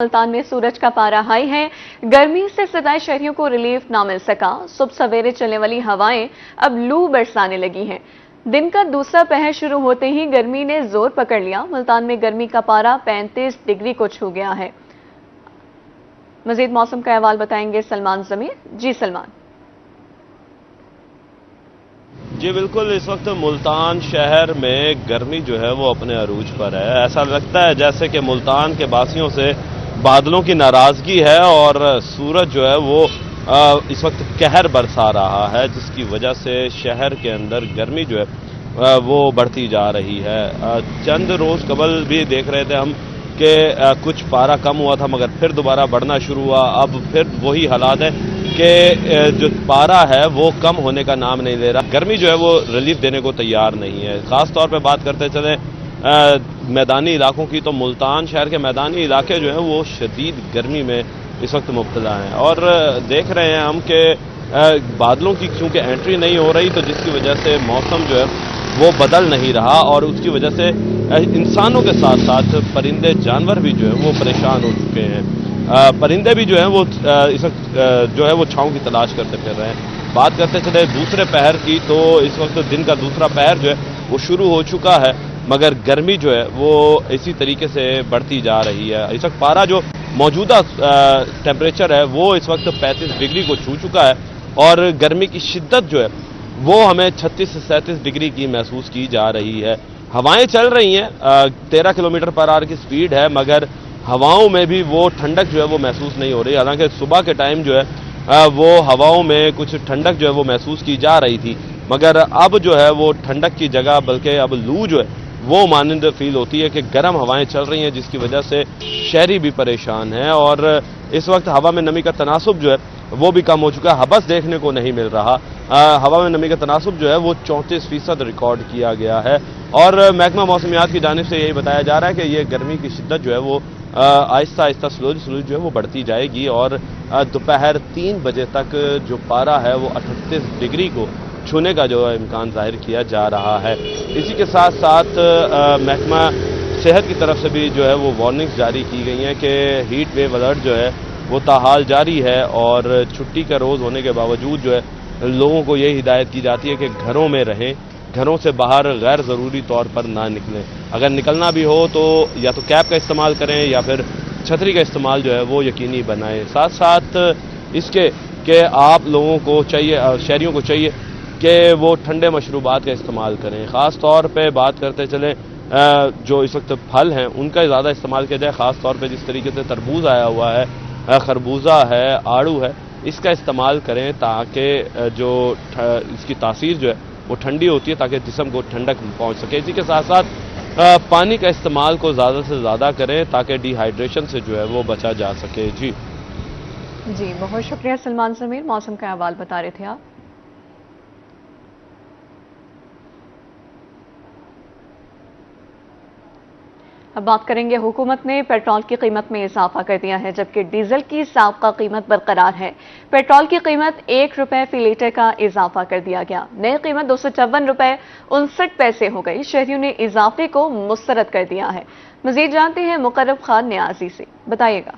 मुल्तान में सूरज का पारा हाई है। गर्मी से सताए शहरियों को रिलीफ ना मिल सका। सुबह सवेरे चलने वाली हवाएं अब लू बरसाने लगी हैं। दिन का दूसरा पहर शुरू होते ही गर्मी ने जोर पकड़ लिया। मुल्तान में गर्मी का पारा 35 डिग्री को छू गया है। मजीद मौसम का अहवाल बताएंगे सलमान जमीर। जी सलमान। जी बिल्कुल, इस वक्त मुल्तान शहर में गर्मी जो है वो अपने अरूज पर है। ऐसा लगता है जैसे कि मुल्तान के बासियों से बादलों की नाराजगी है और सूरज जो है वो इस वक्त कहर बरसा रहा है, जिसकी वजह से शहर के अंदर गर्मी जो है वो बढ़ती जा रही है। चंद रोज़ कबल भी देख रहे थे हम कि कुछ पारा कम हुआ था मगर फिर दोबारा बढ़ना शुरू हुआ। अब फिर वही हालात है कि जो पारा है वो कम होने का नाम नहीं ले रहा। गर्मी जो है वो रिलीफ देने को तैयार नहीं है। ख़ास तौर पे बात करते चले मैदानी इलाकों की, तो मुल्तान शहर के मैदानी इलाके जो हैं वो शदीद गर्मी में इस वक्त मुब्तला हैं और देख रहे हैं हम कि बादलों की चूँकि एंट्री नहीं हो रही, तो जिसकी वजह से मौसम जो है वो बदल नहीं रहा और उसकी वजह से इंसानों के साथ साथ परिंदे जानवर भी जो है वो परेशान हो चुके हैं। परिंदे भी जो हैं वो इस वक्त जो है वो छाँव की तलाश करते फिर रहे हैं। बात करते चले दूसरे पहर की, तो इस वक्त दिन का दूसरा पहर जो है वो शुरू हो चुका है मगर गर्मी जो है वो इसी तरीके से बढ़ती जा रही है। इस वक्त पारा जो मौजूदा टेम्परेचर है वो इस वक्त 35 डिग्री को छू चुका है और गर्मी की शिद्दत जो है वो हमें 36 से 37 डिग्री की महसूस की जा रही है। हवाएं चल रही हैं, 13 किलोमीटर पर आवर की स्पीड है मगर हवाओं में भी वो ठंडक जो है वो महसूस नहीं हो रही। हालांकि सुबह के टाइम जो है वो हवाओं में कुछ ठंडक जो है वो महसूस की जा रही थी मगर अब जो है वो ठंडक की जगह बल्कि अब लू जो है वो मानंद फील होती है कि गर्म हवाएं चल रही हैं, जिसकी वजह से शहरी भी परेशान हैं और इस वक्त हवा में नमी का तनासुब जो है वो भी कम हो चुका है। हबस देखने को नहीं मिल रहा। हवा में नमी का तनासुब जो है वो 34% रिकॉर्ड किया गया है और महकमा मौसमियात की जानिब से यही बताया जा रहा है कि ये गर्मी की शिद्दत जो है वो आहिस्ता आहिस्ता स्लोली जो है वो बढ़ती जाएगी और दोपहर 3 बजे तक जो पारा है वो 38 डिग्री को छूने का जो इम्कान जाहिर किया जा रहा है। इसी के साथ साथ महकमा सेहत की तरफ से भी जो है वो वार्निंग्स जारी की गई हैं कि हीट वेव अलर्ट जो है वो ताहाल जारी है और छुट्टी का रोज़ होने के बावजूद जो है लोगों को ये हिदायत की जाती है कि घरों में रहें, घरों से बाहर गैर ज़रूरी तौर पर ना निकलें। अगर निकलना भी हो तो या तो कैब का इस्तेमाल करें या फिर छतरी का इस्तेमाल जो है वो यकीनी बनाएं। साथ साथ इसके कि आप लोगों को चाहिए, शहरियों को चाहिए कि वो ठंडे मशरूबात का इस्तेमाल करें। ख़ास तौर पे बात करते चलें जो इस वक्त फल हैं उनका ज़्यादा इस्तेमाल किया जाए। ख़ास तौर पे जिस तरीके से तरबूज आया हुआ है, खरबूजा है, आड़ू है, इसका इस्तेमाल करें ताकि जो इसकी तासीर जो है वो ठंडी होती है ताकि जिस्म को ठंडक पहुँच सके। इसी के साथ साथ पानी का इस्तेमाल को ज़्यादा से ज़्यादा करें ताकि डिहाइड्रेशन से जो है वो बचा जा सके। जी बहुत शुक्रिया सलमान जमीर, मौसम का अहवाल बता रहे थे आप। अब बात करेंगे, हुकूमत ने पेट्रोल की कीमत में इजाफा कर दिया है जबकि डीजल की साबका कीमत बरकरार है। पेट्रोल की कीमत 1 रुपए फी लीटर का इजाफा कर दिया गया। नई कीमत 254 रुपए 59 पैसे हो गई। शहरियों ने इजाफे को मुस्तरद कर दिया है। मजीद जानते हैं मुकर्रब खान न्याजी से, बताइएगा।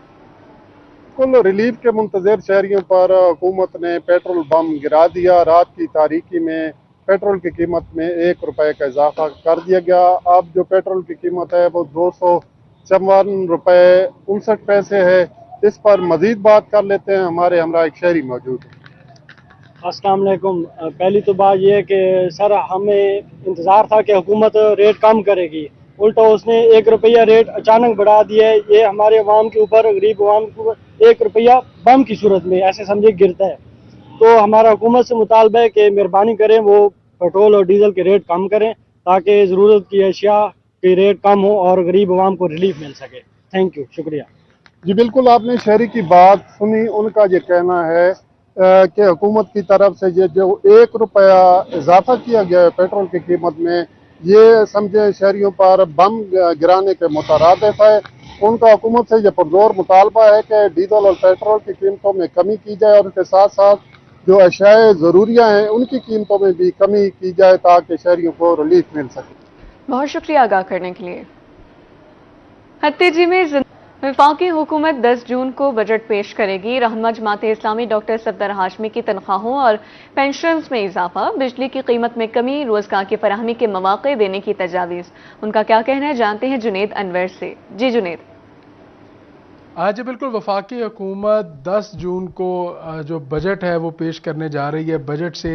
कुल रिलीफ के मुंतजर शहरियों पर हुकूमत ने पेट्रोल बम गिरा दिया। रात की तारीकी में पेट्रोल की कीमत में 1 रुपए का इजाफा कर दिया गया। अब जो पेट्रोल की कीमत है वो 254 रुपए 59 पैसे है। इस पर मजीद बात कर लेते हैं, हमारे हमरा एक शहरी मौजूद है। अस्सलाम वालेकुम। पहली तो बात यह है कि सर हमें इंतज़ार था कि हुकूमत रेट कम करेगी, उल्टा उसने 1 रुपया रेट अचानक बढ़ा दिया है। ये हमारे अवाम के ऊपर, गरीब अवाम के ऊपर 1 रुपया बम की सूरत में ऐसे समझे गिरता है। तो हमारा हुकूमत से मुतालबा है कि मेहरबानी करें वो पेट्रोल और डीजल के रेट कम करें ताकि ज़रूरत की अशिया के रेट कम हो और गरीब अवाम को रिलीफ मिल सके। थैंक यू, शुक्रिया। जी बिल्कुल, आपने शहरी की बात सुनी। उनका ये कहना है कि हुकूमत की तरफ से ये जो 1 रुपया इजाफा किया गया है पेट्रोल की कीमत में, ये समझे शहरियों पर बम गिराने के मुतरादिफ है। उनका हुकूमत से ये पुरजोर मुतालबा है कि डीजल और पेट्रोल की कीमतों में कमी की जाए और उसके साथ साथ जो अशाए ज़रूरियाँ हैं उनकी कीमतों में भी कमी की जाए ताकि शहरियों को रिलीफ मिल सके। बहुत शुक्रिया आगाह करने के लिए। हत्तेजी में वफाकी हुकूमत 10 जून को बजट पेश करेगी। रहनुमा जमात इस्लामी डॉक्टर सफदर हाशमी की तनख्वाहों और पेंशन्स में इजाफा, बिजली की कीमत में कमी, रोजगार की फराहमी के मौके देने की तजावीज़। उनका क्या कहना है, जानते हैं जुनेद अनवर से। जी जुनेद। आज बिल्कुल वफाकी हुकूमत 10 जून को जो बजट है वो पेश करने जा रही है। बजट से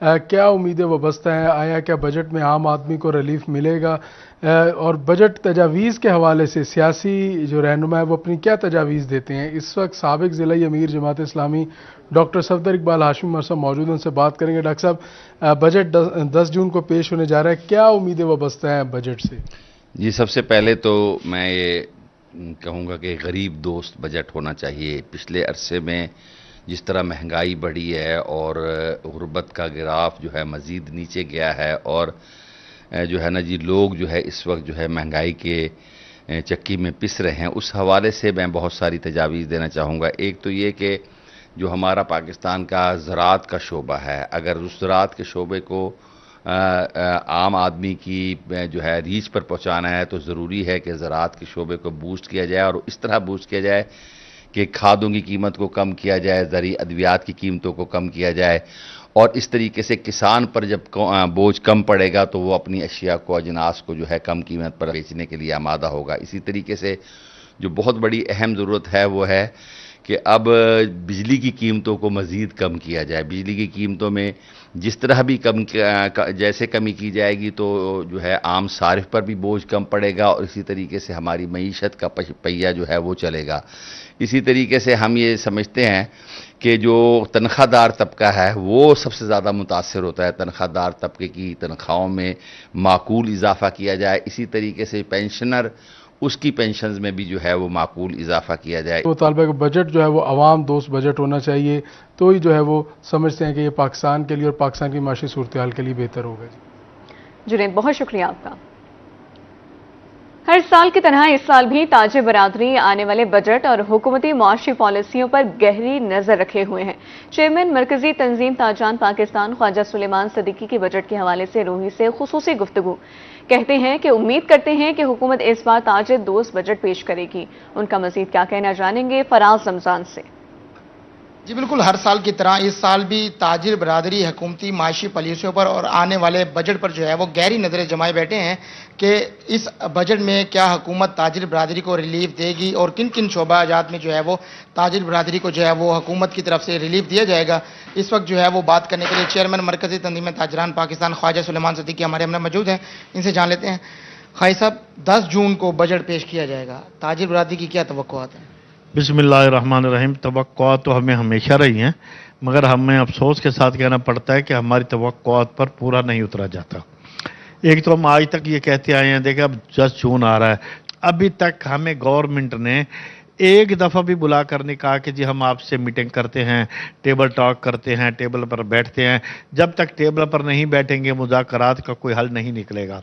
क्या उम्मीदें वाबस्ता हैं? आया क्या बजट में आम आदमी को रिलीफ मिलेगा? और बजट तजावीज़ के हवाले से सियासी जो रहनुमा है वो अपनी क्या तजावीज़ देते हैं? इस वक्त साबिक ज़िला अमीर जमात इस्लामी डॉक्टर सफदर इकबाल हाशमी हमारे साथ मौजूद हैं, उनसे बात करेंगे। डॉक्टर साहब, बजट 10 जून को पेश होने जा रहा है, क्या उम्मीदें वाबस्ता हैं बजट से? जी, सबसे पहले तो मैं ये कहूँगा कि गरीब दोस्त बजट होना चाहिए। पिछले अरसे में जिस तरह महंगाई बढ़ी है और गुर्बत का ग्राफ जो है मज़ीद नीचे गया है और जो है ना जी लोग जो है इस वक्त जो है महंगाई के चक्की में पिस रहे हैं, उस हवाले से मैं बहुत सारी तजावीज़ देना चाहूँगा। एक तो ये कि जो हमारा पाकिस्तान का ज़राअत का शोबा है, अगर उस ज़राअत के शोबे को आम आदमी की जो है रीच पर पहुंचाना है तो ज़रूरी है कि ज़राअत के शोबे को बूस्ट किया जाए और इस तरह बूस्ट किया जाए कि खादों की कीमत को कम किया जाए, ज़रूरी अद्वियात की कीमतों को कम किया जाए और इस तरीके से किसान पर जब बोझ कम पड़ेगा तो वो अपनी अशिया को, अजनास को जो है कम कीमत पर बेचने के लिए आमादा होगा। इसी तरीके से जो बहुत बड़ी अहम ज़रूरत है वो है कि अब बिजली की कीमतों को मज़ीद कम किया जाए। बिजली की कीमतों में जिस तरह भी जैसे कमी की जाएगी तो जो है आम सारिफ पर भी बोझ कम पड़ेगा और इसी तरीके से हमारी मईशत का पहिया जो है वो चलेगा। इसी तरीके से हम ये समझते हैं कि जो तनख्वाहदार तबका है वो सबसे ज़्यादा मुतासर होता है। तनख्वाहदार तबके की तनख्वाहों में माकूल इजाफा किया जाए। इसी तरीके से पेंशनर, उसकी पेंशन्स में भी जो है वो माकूल इजाफा किया जाए। तो तालिबा का बजट जो है वो अवाम दोस्त बजट होना चाहिए, तो ही जो है वो समझते हैं कि ये पाकिस्तान के लिए और पाकिस्तान की माशी सूरत हाल के लिए बेहतर होगा। जुनेद, बहुत शुक्रिया आपका। हर साल की तरह इस साल भी ताजिर बरादरी आने वाले बजट और हुकूमती मुआशी पॉलिसियों पर गहरी नजर रखे हुए हैं। चेयरमैन मरकजी तंजीम ताजान पाकिस्तान ख्वाजा सुलेमान सदीकी की बजट के हवाले से रूही से खुसूसी गुफ्तगू कहते हैं कि उम्मीद करते हैं कि हुकूमत इस बार ताजिर दोस्त बजट पेश करेगी। उनका मजीद क्या कहना जानेंगे फराज रमजान से। जी बिल्कुल, हर साल की तरह इस साल भी ताजिर बरादरी हुकूमती माशी पॉलिसियों पर और आने वाले बजट पर जो है वो गहरी नज़रें जमाए बैठे हैं कि इस बजट में क्या हुकूमत ताजिर बरादरी को रिलीफ देगी और किन किन शोबाजात में जो है वो ताजिर बरादरी को जो है वो हुकूमत की तरफ से रिलीफ दिया जाएगा। इस वक्त जो है वो बात करने के लिए चेयरमैन मरकजी तंजीम ताजरान पाकिस्तान ख्वाजा सुलेमान सदीकी हमारे हमने मौजूद हैं। इनसे जान लेते हैं। ख्वाजा साहब, 10 जून को बजट पेश किया जाएगा, ताजिर बरादरी की क्या तवक्कुआत है? बिस्मिल्लाहिर्रहमानिर्रहीम। तवक्कुआत तो हमें हमेशा रही हैं, मगर हमें अफसोस के साथ कहना पड़ता है कि हमारी तवक्कुआत पर पूरा नहीं उतरा जाता। एक तो हम आज तक ये कहते आए हैं, देखिए अब 10 जून आ रहा है, अभी तक हमें गवर्नमेंट ने एक दफ़ा भी बुला कर नहीं कहा कि जी हम आपसे मीटिंग करते हैं, टेबल टॉक करते हैं, टेबल पर बैठते हैं। जब तक टेबल पर नहीं बैठेंगे मुज़ाकरात का कोई हल नहीं निकलेगा।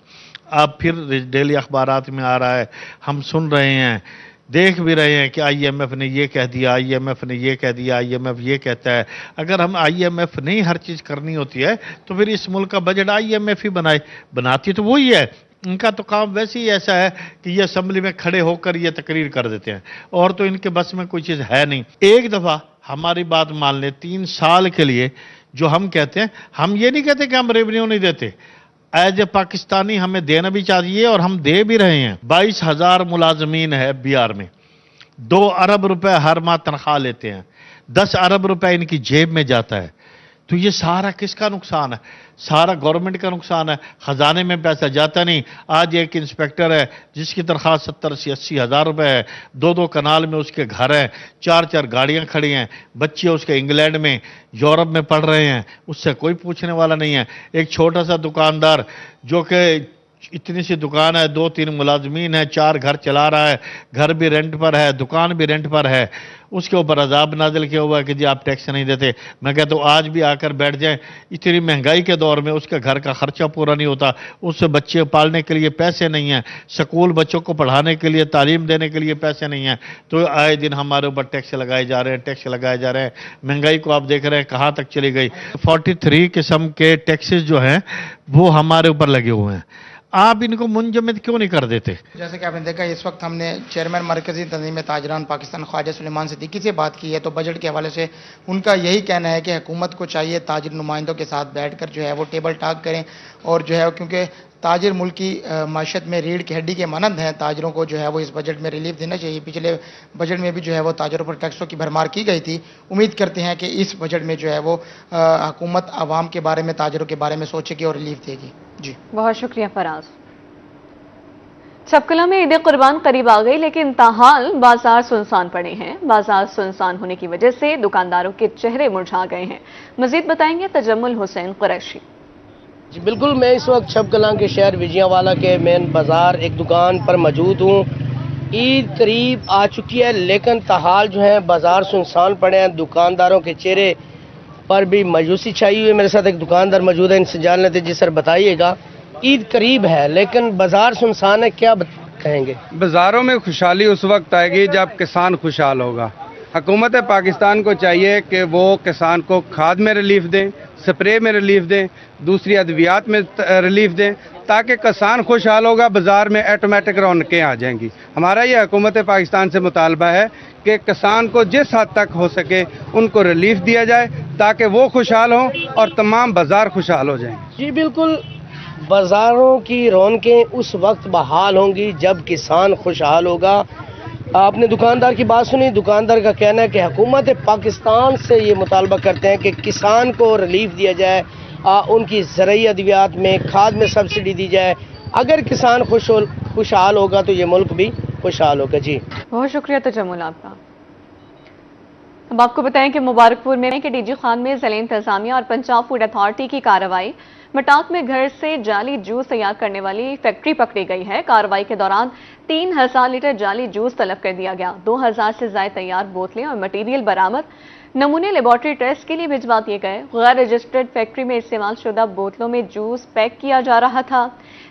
अब फिर डेली अखबारात में आ रहा है, हम सुन रहे हैं, देख भी रहे हैं कि IMF ने ये कह दिया, IMF ने ये कह दिया, IMF ये कहता है। अगर हम IMF नहीं हर चीज़ करनी होती है तो फिर इस मुल्क का बजट IMF ही बनाए, बनाती तो वही है। इनका तो काम वैसे ही ऐसा है कि ये असेंबली में खड़े होकर ये तकरीर कर देते हैं और तो इनके बस में कोई चीज़ है नहीं। एक दफ़ा हमारी बात मान ले, 3 साल के लिए जो हम कहते हैं, हम ये नहीं कहते कि हम रेवेन्यू नहीं देते, एज ए पाकिस्तानी हमें देना भी चाहिए और हम दे भी रहे हैं। 22,000 मुलाजमीन है बिहार में, 2 अरब रुपए हर माह तनख्वाह लेते हैं, 10 अरब रुपए इनकी जेब में जाता है। तो ये सारा किसका नुकसान है? सारा गवर्नमेंट का नुकसान है। खजाने में पैसा जाता नहीं। आज एक इंस्पेक्टर है जिसकी तनख्वाह 70-80 हज़ार रुपये है, 2-2 कनाल में उसके घर हैं, 4-4 गाड़ियां खड़ी हैं, बच्चे उसके इंग्लैंड में, यूरोप में पढ़ रहे हैं, उससे कोई पूछने वाला नहीं है। एक छोटा सा दुकानदार जो कि इतनी सी दुकान है, 2-3 मुलाजमीन है, 4 घर चला रहा है, घर भी रेंट पर है, दुकान भी रेंट पर है, उसके ऊपर अजाब नाजिल किया हुआ है कि जी आप टैक्स नहीं देते। मैं कहता हूँ आज भी आकर बैठ जाएं, इतनी महंगाई के दौर में उसके घर का खर्चा पूरा नहीं होता, उससे बच्चे पालने के लिए पैसे नहीं हैं, स्कूल बच्चों को पढ़ाने के लिए, तालीम देने के लिए पैसे नहीं हैं, तो आए दिन हमारे ऊपर टैक्स लगाए जा रहे हैं, टैक्स लगाए जा रहे हैं। महंगाई को आप देख रहे हैं कहाँ तक चली गई। 43 किस्म के टैक्सेस जो हैं वो हमारे ऊपर लगे हुए हैं। आप इनको मुंजमद क्यों नहीं कर देते? जैसे कि आपने देखा, इस वक्त हमने चेयरमैन मरकजी तंजीम ताजरान पाकिस्तान ख्वाजा सुलेमान सिद्दीकी से बात की है, तो बजट के हवाले से उनका यही कहना है कि हुकूमत को चाहिए ताजिर नुमाइंदों के साथ बैठकर जो है वो टेबल टॉक करें, और जो है क्योंकि ताजिर मुल्क की माशत में रीढ़ की हड्डी के मानंद हैं, ताजिरों को जो है वो इस बजट में रिलीफ देना चाहिए। पिछले बजट में भी जो है वो ताजिरों पर टैक्सों की भरमार की गई थी। उम्मीद करते हैं कि इस बजट में जो है वो हुकूमत आवाम के बारे में, ताजिरों के बारे में सोचेगी और रिलीफ देगी। जी बहुत शुक्रिया फराज। छपकला में ईद कुर्बान करीब आ गई, लेकिन ताहाल बाजार सुनसान पड़े हैं। बाजार सुनसान होने की वजह से दुकानदारों के चेहरे मुरझा गए हैं। मजीद बताएंगे तजम्मुल हुसैन कुरैशी। जी बिल्कुल, मैं इस वक्त छपकला के शहर विजयवाला के मेन बाजार एक दुकान पर मौजूद हूँ। ईद करीब आ चुकी है, लेकिन ताहाल जो है बाजार सुनसान पड़े हैं। दुकानदारों के चेहरे पर भी मायूसी छाई हुई है। मेरे साथ एक दुकानदार मौजूद है, इनसे जान लेते। जी सर बताइएगा, ईद करीब है लेकिन बाजार सुनसान है, क्या कहेंगे? बाजारों में खुशहाली उस वक्त आएगी जब किसान खुशहाल होगा। हुकूमत पाकिस्तान को चाहिए कि वो किसान को खाद में रिलीफ दें, स्प्रे में रिलीफ दें, दूसरी अद्वियात में रिलीफ दें, ताकि किसान खुशहाल होगा, बाजार में ऑटोमेटिक रौनकें आ जाएंगी। हमारा ये हुकूमत पाकिस्तान से मुतालबा है कि किसान को जिस हद तक हो सके उनको रिलीफ दिया जाए, ताकि वो खुशहाल हों और तमाम बाजार खुशहाल हो जाएं। जी बिल्कुल, बाजारों की रौनकें उस वक्त बहाल होंगी जब किसान खुशहाल होगा। आपने दुकानदार की बात सुनी। दुकानदार का कहना है कि हुकूमत पाकिस्तान से ये मुतालबा करते हैं कि किसान को रिलीफ दिया जाए, उनकी ज़रूरी अद्वियात में, खाद में सब्सिडी दी जाए। अगर किसान खुशहाल होगा तो ये मुल्क भी खुशहाल होगा। जी बहुत शुक्रिया तजम्मुल आपका। अब आपको बताएं कि मुबारकपुर में कि डीजी खान में ज़िला इंतजामिया और पंजाब फूड अथॉरिटी की कार्रवाई। मटाक में घर से जाली जूस तैयार करने वाली फैक्ट्री पकड़ी गई है। कार्रवाई के दौरान 3000 लीटर जाली जूस तलब कर दिया गया। 2000 से ज्यादा तैयार बोतलें और मटीरियल बरामद। नमूने लेबॉर्ट्री टेस्ट के लिए भिजवा दिए गए। गैर रजिस्टर्ड फैक्ट्री में इस्तेमाल शुदा बोतलों में जूस पैक किया जा रहा था।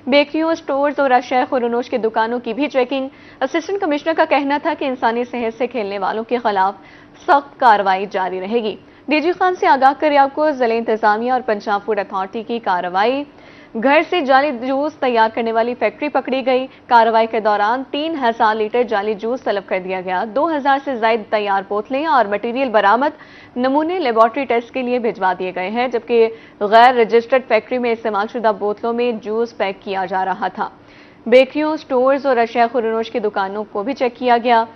बेकरियों, स्टोर्स और अशय खुरनोश की दुकानों की भी चेकिंग। असिस्टेंट कमिश्नर का कहना था कि इंसानी सेहत से खेलने वालों के खिलाफ सख्त कार्रवाई जारी रहेगी। डीजी खान से आगाह करें आपको, जिला इंतजामिया और पंजाब फूड अथॉरिटी की कार्रवाई। घर से जाली जूस तैयार करने वाली फैक्ट्री पकड़ी गई। कार्रवाई के दौरान 3000 लीटर जाली जूस तलब कर दिया गया। 2000 से ज्यादा तैयार बोतलें और मटेरियल बरामद। नमूने लेबॉर्ट्री टेस्ट के लिए भिजवा दिए गए हैं, जबकि गैर रजिस्टर्ड फैक्ट्री में इस्तेमाल शुदा बोतलों में जूस पैक किया जा रहा था। बेकरियों, स्टोर्स और अशया खुरनोश की दुकानों को भी चेक किया गया।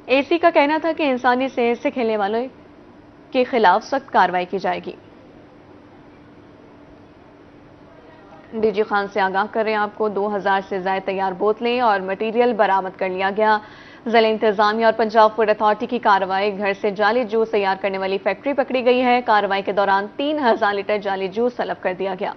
एसी का कहना था कि इंसानी सेहत से खेलने वालों के खिलाफ सख्त कार्रवाई की जाएगी। डीजी खान से आगाह करें आपको, 2000 से ज्यादा तैयार बोतलें और मटेरियल बरामद कर लिया गया। जिला इंतजामिया और पंजाब फूड अथॉरिटी की कार्रवाई। घर से जाली जूस तैयार करने वाली फैक्ट्री पकड़ी गई है। कार्रवाई के दौरान 3000 लीटर जाली जूस तलब कर दिया गया।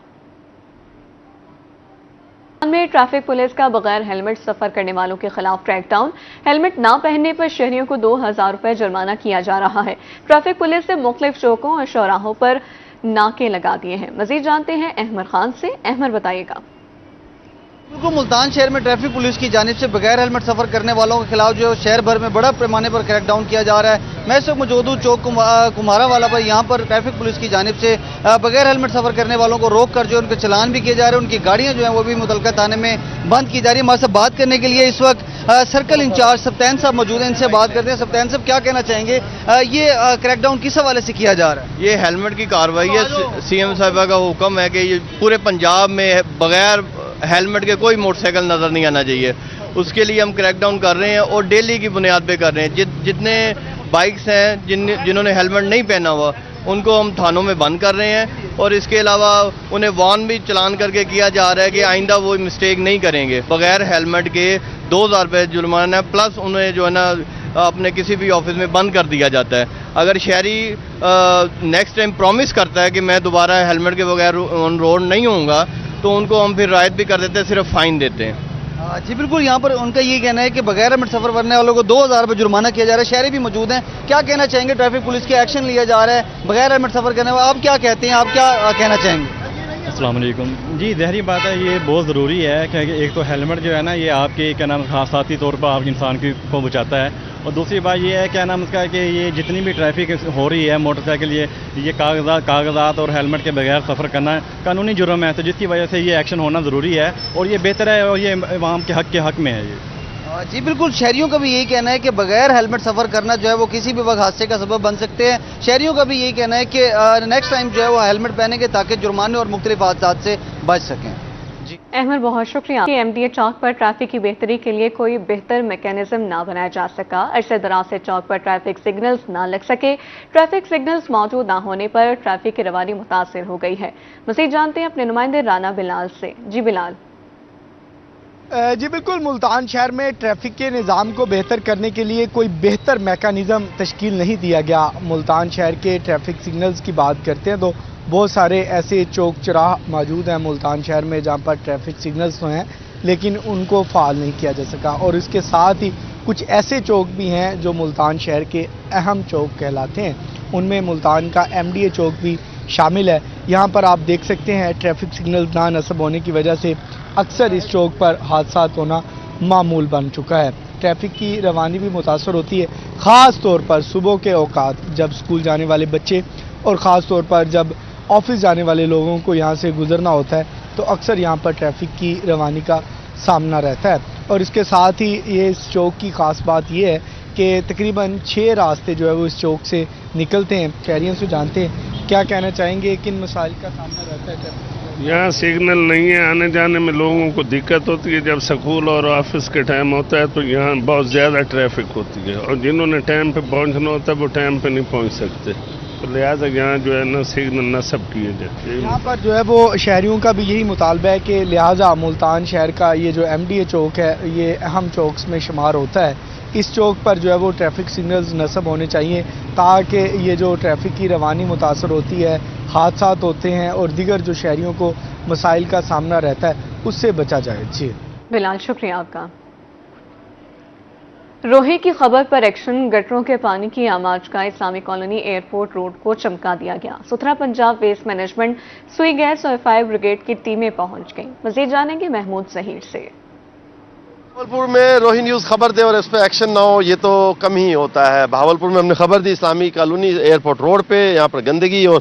में ट्रैफिक पुलिस का बगैर हेलमेट सफर करने वालों के खिलाफ क्रैकडाउन। हेलमेट ना पहनने पर शहरियों को 2000 रुपए जुर्माना किया जा रहा है। ट्रैफिक पुलिस ने मुख्तलिफ चौकों और चौराहों पर नाके लगा दिए हैं। मजीद जानते हैं अहमद खान से। अहमद बताइएगा। बिल्कुल, मुल्तान शहर में ट्रैफिक पुलिस की जानिब से बगैर हेलमेट सफर करने वालों के खिलाफ जो शहर भर में बड़ा पैमाने पर क्रैकडाउन किया जा रहा है। मैं इस वक्त मौजूद हूँ चौक कुम्हारा वाला पर। यहाँ पर ट्रैफिक पुलिस की जानिब से बगैर हेलमेट सफर करने वालों को रोक कर जो उनके चलान भी किए जा रहे हैं। उनकी गाड़ियाँ जो हैं वो भी मुतलका थाने में बंद की जा रही है। हमारे साथ बात करने के लिए इस वक्त सर्कल इंचार्ज सप्तान साहब मौजूद हैं, इनसे बात करते हैं। सप्तान साहब, क्या कहना चाहेंगे, ये क्रैकडाउन किस हवाले से किया जा रहा है? ये हेलमेट की कार्रवाई है। सीएम साहिबा का हुक्म है कि ये पूरे पंजाब में बगैर हेलमेट के कोई मोटरसाइकिल नजर नहीं आना चाहिए। उसके लिए हम क्रैकडाउन कर रहे हैं और डेली की बुनियाद पे कर रहे हैं। जितने बाइक्स हैं जिन्होंने हेलमेट नहीं पहना हुआ उनको हम थानों में बंद कर रहे हैं, और इसके अलावा उन्हें वार्न भी चलान करके किया जा रहा है कि आइंदा वो मिस्टेक नहीं करेंगे। बगैर हेलमेट के 2000 रुपये जुर्माना है, प्लस उन्हें जो है ना अपने किसी भी ऑफिस में बंद कर दिया जाता है। अगर शहरी नेक्स्ट टाइम प्रॉमिस करता है कि मैं दोबारा हेलमेट के बगैर ऑन रोड नहीं होऊंगा, तो उनको हम फिर रायत भी कर देते हैं, सिर्फ फाइन देते हैं। जी बिल्कुल, यहाँ पर उनका ये कहना है कि बगैर हेलमेट सफर करने वालों को 2000 रुपये जुर्माना किया जा रहा है। शहरी भी मौजूद हैं, क्या कहना चाहेंगे? ट्रैफिक पुलिस की एक्शन लिया जा रहा है, बगैर हेलमेट सफर करने वाले, आप क्या कहते हैं, आप क्या कहना चाहेंगे? السلام علیکم جی، ظاہری بات ہے یہ بہت ضروری ہے کہ ایک تو ہیلمٹ جو ہے نا یہ آپ کے کیا نام ذاتی طور پر آپ انسان کو بچاتا ہے، اور دوسری بات یہ ہے کیا نام اس کا کہ یہ جتنی بھی ٹریفک ہو رہی ہے موٹر سائیکل یہ کاغذات اور ہیلمٹ کے بغیر سفر کرنا قانونی جرم ہے، تو جس کی وجہ سے یہ ایکشن ہونا ضروری ہے اور یہ بہتر ہے اور یہ عوام کے حق میں ہے یہ۔ جی بالکل، شہریوں کا بھی یہی کہنا ہے کہ بغیر ہیلمٹ سفر کرنا جو ہے وہ کسی بھی وقت حادثے کا سبب بن سکتے ہیں۔ شہریوں کا بھی یہی کہنا ہے کہ نیکسٹ ٹائم جو ہے وہ ہیلمٹ پہنیں گے تاکہ جرمانے اور مختلف حادثات سے بچ سکیں۔ جی احمد بہت شکریہ۔ M D A Chowk per traffic کی بہتری کے لیے کوئی بہتر میکینزم نہ بنایا جا سکا، عرصے دراز سے چوک پر ٹریفک سگنلز نہ لگ سکے، ٹریفک سگنلز موجود نہ ہونے پر ٹریفک کی روانی متاثر ہو گئی ہے۔ مزید جانتے ہیں اپنے نمائندے رانا بلال سے۔ جی بلال۔ جی بالکل، ملتان شہر میں ٹریفک کے نظام کو بہتر کرنے کے لیے کوئی بہتر میکانزم تشکیل نہیں دیا گیا۔ ملتان شہر کے ٹریفک سگنلز کی بات کرتے ہیں تو بہت سارے ایسے چوک چراہ موجود ہیں ملتان شہر میں جہاں پر ٹریفک سگنلز تو ہیں لیکن ان کو فعال نہیں کیا جا سکا، اور اس کے ساتھ ہی کچھ ایسے چوک بھی ہیں جو ملتان شہر کے اہم چوک کہلاتے ہیں، ان میں ملتان کا ایم ڈی اے چوک بھی شامل ہے۔ یہاں پر آپ دیکھ سکتے ہیں ٹریفک سگنلز نہ نصب ہونے کی وجہ سے اکثر اس چوک پر حادثات ہونا معمول بن چکا ہے۔ ٹریفک کی روانی بھی متاثر ہوتی ہے، خاص طور پر صبح کے اوقات جب اسکول جانے والے بچے اور خاص طور پر جب آفس جانے والے لوگوں کو یہاں سے گزرنا ہوتا ہے تو اکثر یہاں پر ٹریفک کی روانی کا سامنا رہتا ہے۔ اور اس کے ساتھ ہی یہ اس چوک کی خاص بات یہ ہے کہ تقریباً 6 راستے جو ہے وہ اس چوک سے نکلتے ہیں۔ شہریوں سے جانتے ہیں کیا کہنا چاہیں گے، کن مسائل کا سامنا رہتا ہے ٹریفک؟ یہاں سگنل نہیں ہے، آنے جانے میں لوگوں کو دقت ہوتی ہے۔ جب سکول اور آفس کے ٹائم ہوتا ہے تو یہاں بہت زیادہ ٹریفک ہوتی ہے اور جنہوں نے ٹائم پہ پہنچنا ہوتا ہے وہ ٹائم پہ نہیں پہنچ سکتے، تو لہٰذا یہاں جو ہے نا سگنل نصب کیے جاتے ہیں۔ یہاں پر جو ہے وہ شہریوں کا بھی یہی مطالبہ ہے کہ لہٰذا ملتان شہر کا یہ جو ایم ڈی اے چوک ہے یہ اہم چوکس میں شمار ہوتا ہے، اس چوک پر جو ہے وہ ٹریفک سگنلز نصب ہونے چاہیے تاکہ یہ جو ٹریفک کی روانی متاثر ہوتی ہے، حادثات ہوتے ہیں اور دیگر جو شہریوں کو مسائل کا سامنا رہتا ہے اس سے بچا جائے۔ جی بلال، شکریہ آپ کا۔ روہی کی خبر پر ایکشن، گٹروں کے پانی کی آماج کا اسلامی کالونی ایئرپورٹ روڈ کو چمکا دیا گیا۔ ستھرا پنجاب ویسٹ مینجمنٹ، سوئی گیس اور فائر بریگیڈ کی ٹیمیں پہنچ گئیں۔ مزید جانیں گے محمود ظہیر سے۔ بھاولپور میں روہی نیوز خبر دے اور اس پہ ایکشن نہ ہو یہ تو کم ہی ہوتا ہے۔ بھاولپور میں ہم نے خبر دی اسلامی کالونی ایئرپورٹ روڈ پہ، یہاں پر گندگی اور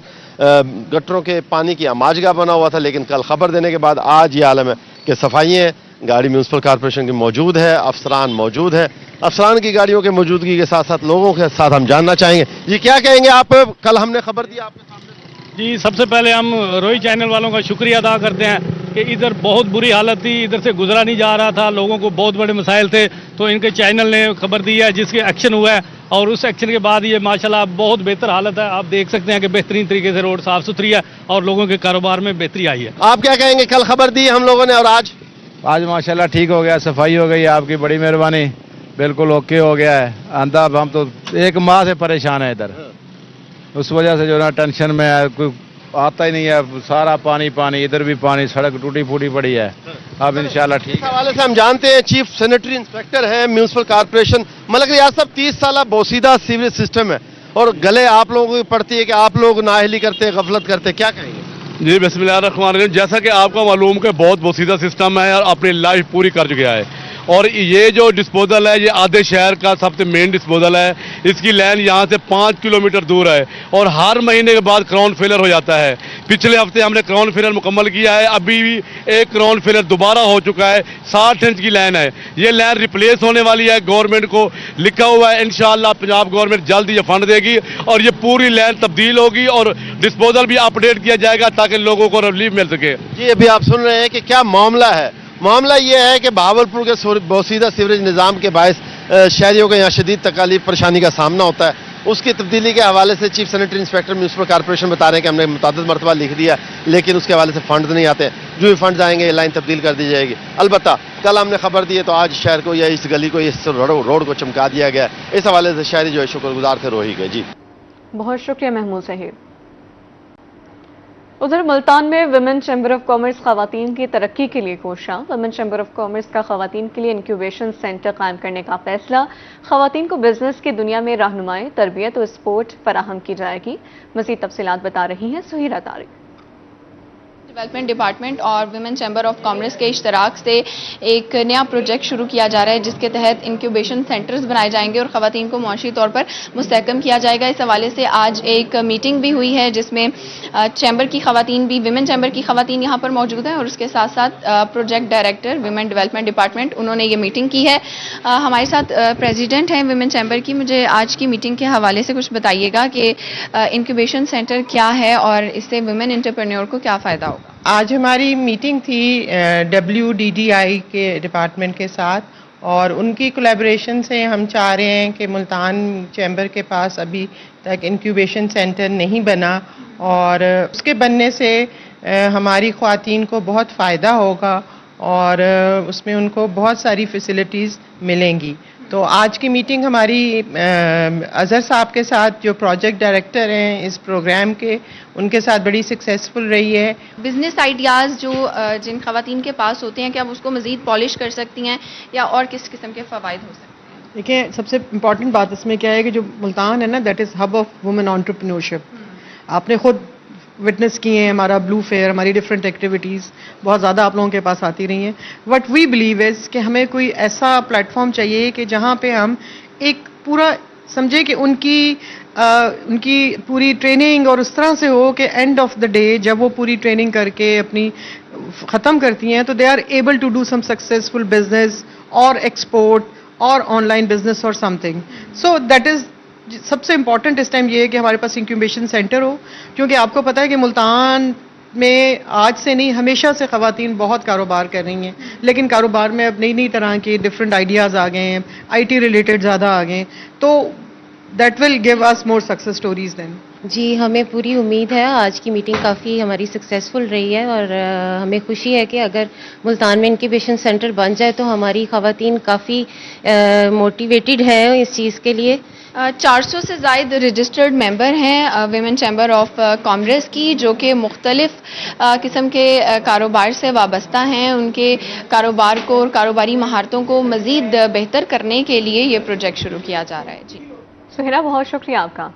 گٹروں کے پانی کی آماج گاہ بنا ہوا تھا، لیکن کل خبر دینے کے بعد آج یہ عالم ہے کہ صفائیاں، گاڑی میونسپل کارپوریشن کی موجود ہے، افسران موجود ہے۔ افسران کی گاڑیوں کے موجودگی کے ساتھ ساتھ لوگوں کے ساتھ ہم جاننا چاہیں گے جی کیا کہیں گے آپ؟ کل ہم نے خبر دی آپ کے سامنے۔ جی سب سے پہلے ہم روہی چینل والوں کا شکریہ ادا کرتے ہیں کہ ادھر بہت بری حالت تھی، ادھر سے گزرا نہیں جا رہا تھا، لوگوں کو بہت بڑے مسائل تھے، تو ان کے چینل نے خبر دی ہے جس کے ایکشن ہوا ہے، اور اس ایکشن کے بعد یہ ماشاءاللہ بہت بہتر حالت ہے۔ آپ دیکھ سکتے ہیں کہ بہترین طریقے سے روڈ صاف ستھری ہے اور لوگوں کے کاروبار میں بہتری آئی ہے۔ آپ کیا کہیں گے؟ کل خبر دی ہم لوگوں نے اور آج ماشاءاللہ ٹھیک ہو گیا، صفائی ہو گئی، آپ کی بڑی مہربانی، بالکل اوکے ہو گیا ہے۔ آندہ ہم تو ایک ماہ سے پریشان ہیں ادھر، اس وجہ سے جو نا ٹینشن میں ہے، کوئی آتا ہی نہیں ہے، سارا پانی پانی، ادھر بھی پانی، سڑک ٹوٹی پھوٹی پڑی ہے۔ اب انشاءاللہ ٹھیک ہے۔ اس حوالے سے ہم جانتے ہیں چیف سینیٹری انسپیکٹر ہیں میونسپل کارپوریشن ملک ریاض صاحب، 30 سالہ بوسیدہ سیوریج سسٹم ہے اور گلے آپ لوگوں کی پڑتی ہے کہ آپ لوگ نااہلی کرتے ہیں، غفلت کرتے ہیں، کیا کہیں گے؟ جی بسم اللہ الرحمن الرحیم، جیسا کہ آپ کو معلوم کہ بہت بوسیدہ سسٹم ہے اور اپنی لائف پوری کر چکا ہے، اور یہ جو ڈسپوزل ہے یہ آدھے شہر کا سب سے مین ڈسپوزل ہے۔ اس کی لائن یہاں سے 5 کلومیٹر دور ہے اور ہر مہینے کے بعد کراؤن فیلر ہو جاتا ہے۔ پچھلے ہفتے ہم نے کراؤن فیلر مکمل کیا ہے، ابھی بھی ایک کراؤن فیلر دوبارہ ہو چکا ہے، 60 انچ کی لائن ہے۔ یہ لائن ریپلیس ہونے والی ہے، گورنمنٹ کو لکھا ہوا ہے، انشاءاللہ پنجاب گورنمنٹ جلد یہ فنڈ دے گی اور یہ پوری لائن تبدیل ہوگی اور ڈسپوزل بھی اپڈیٹ کیا جائے گا تاکہ لوگوں کو ریلیف مل سکے۔ جی ابھی آپ سن رہے ہیں کہ کیا معاملہ ہے۔ معاملہ یہ ہے کہ بہاولپور کے بوسیدہ سیوریج نظام کے باعث شہریوں کو یہاں شدید تکالیف پریشانی کا سامنا ہوتا ہے۔ اس کی تبدیلی کے حوالے سے chief sanitary inspector municipal corporation بتا رہے ہیں کہ ہم نے متعدد مرتبہ لکھ دیا لیکن اس کے حوالے سے فنڈز نہیں آتے، جو بھی فنڈز آئیں گے یہ لائن تبدیل کر دی جائے گی۔ البتہ کل ہم نے خبر دی ہے تو آج شہر کو یا اس گلی کو اس روڈ کو چمکا دیا گیا، اس حوالے سے شہری جو ہے شکر گزار تھے روہی کے۔ جی بہت شکریہ محمود ظہیر۔ ادھر ملتان میں ویمن چیمبر آف کامرس خواتین کی ترقی کے لیے کوشاں، ویمن چیمبر آف کامرس کا خواتین کے لیے انکیوبیشن سینٹر قائم کرنے کا فیصلہ، خواتین کو بزنس کی دنیا میں رہنمائی، تربیت اور سپورٹ فراہم کی جائے گی۔ مزید تفصیلات بتا رہی ہیں سہیرہ طارق۔ ڈیولپمنٹ ڈپارٹمنٹ اور ویمن چیمبر آف کامرس کے اشتراک سے ایک نیا پروجیکٹ شروع کیا جا رہا ہے جس کے تحت انکیوبیشن سینٹرز بنائے جائیں گے اور خواتین کو معاشی طور پر مستحکم کیا جائے گا. اس حوالے سے آج ایک میٹنگ بھی ہوئی ہے جس میں چیمبر کی خواتین بھی ویمن چیمبر کی خواتین یہاں پر موجود ہیں اور اس کے ساتھ ساتھ project director women development department انہوں نے یہ میٹنگ کی ہے. ہمارے ساتھ پریزیڈنٹ ہیں ویمن چیمبر کی. مجھے آج کی میٹنگ کے حوالے سے کچھ بتائیے گا کہ انکیوبیشن سینٹر کیا ہے اور اس سے ویمن انٹرپرینیور کو کیا فائدہ ہوگا. آج ہماری میٹنگ تھی WDDI کے ڈپارٹمنٹ کے ساتھ اور ان کی کولیبریشن سے ہم چاہ رہے ہیں کہ ملتان چیمبر کے پاس ابھی تک انکیوبیشن سینٹر نہیں بنا اور اس کے بننے سے ہماری خواتین کو بہت فائدہ ہوگا اور اس میں ان کو بہت ساری فیسلٹیز ملیں گی. تو آج کی میٹنگ ہماری اظہر صاحب کے ساتھ جو پروجیکٹ ڈائریکٹر ہیں اس پروگرام کے ان کے ساتھ بڑی سکسیسفل رہی ہے. بزنس آئیڈیاز جو جن خواتین کے پاس ہوتے ہیں کیا وہ اس کو مزید پالش کر سکتی ہیں یا اور کس قسم کے فوائد ہو سکتے ہیں؟ دیکھیں سب سے امپورٹنٹ بات اس میں کیا ہے کہ جو ملتان ہے نا that is hub of women entrepreneurship. آپ نے خود وٹنس کی ہیں ہمارا بلو فیئر ہماری ڈفرینٹ ایکٹیویٹیز بہت زیادہ آپ لوگوں کے پاس آتی رہی ہیں. وٹ وی بلیو از کہ ہمیں کوئی ایسا پلیٹ فارم چاہیے کہ جہاں پہ ہم ایک پورا سمجھے کہ ان کی پوری ٹریننگ اور اس طرح سے ہو کہ اینڈ آف دا ڈے جب وہ پوری ٹریننگ کر کے اپنی ختم کرتی ہیں تو they are able to do some successful business اور ایکسپورٹ اور آن لائن بزنس اور some thing. So that is سب سے امپورٹنٹ اس ٹائم یہ ہے کہ ہمارے پاس انکیوبیشن سینٹر ہو کیونکہ آپ کو پتہ ہے کہ ملتان میں آج سے نہیں ہمیشہ سے خواتین بہت کاروبار کر رہی ہیں لیکن کاروبار میں اب نئی طرح کے ڈفرینٹ آئیڈیاز آ گئے ہیں IT ریلیٹڈ زیادہ آ گئے ہیں تو that will give us more success stories then. جی ہمیں پوری امید ہے. آج کی میٹنگ کافی ہماری سکسیزفل رہی ہے اور ہمیں خوشی ہے کہ اگر ملتان میں انکیوبیشن سینٹر بن جائے تو ہماری خواتین کافی موٹیویٹڈ ہیں اس چیز کے لیے. 400 سے زائد رجسٹرڈ ممبر ہیں ویمن چیمبر آف کامرس کی جو کہ مختلف قسم کے کاروبار سے وابستہ ہیں. ان کے کاروبار کو اور کاروباری مہارتوں کو مزید بہتر کرنے کے لیے یہ پروجیکٹ شروع کیا جا رہا ہے. جی سہیرا بہت شکریہ آپ کا.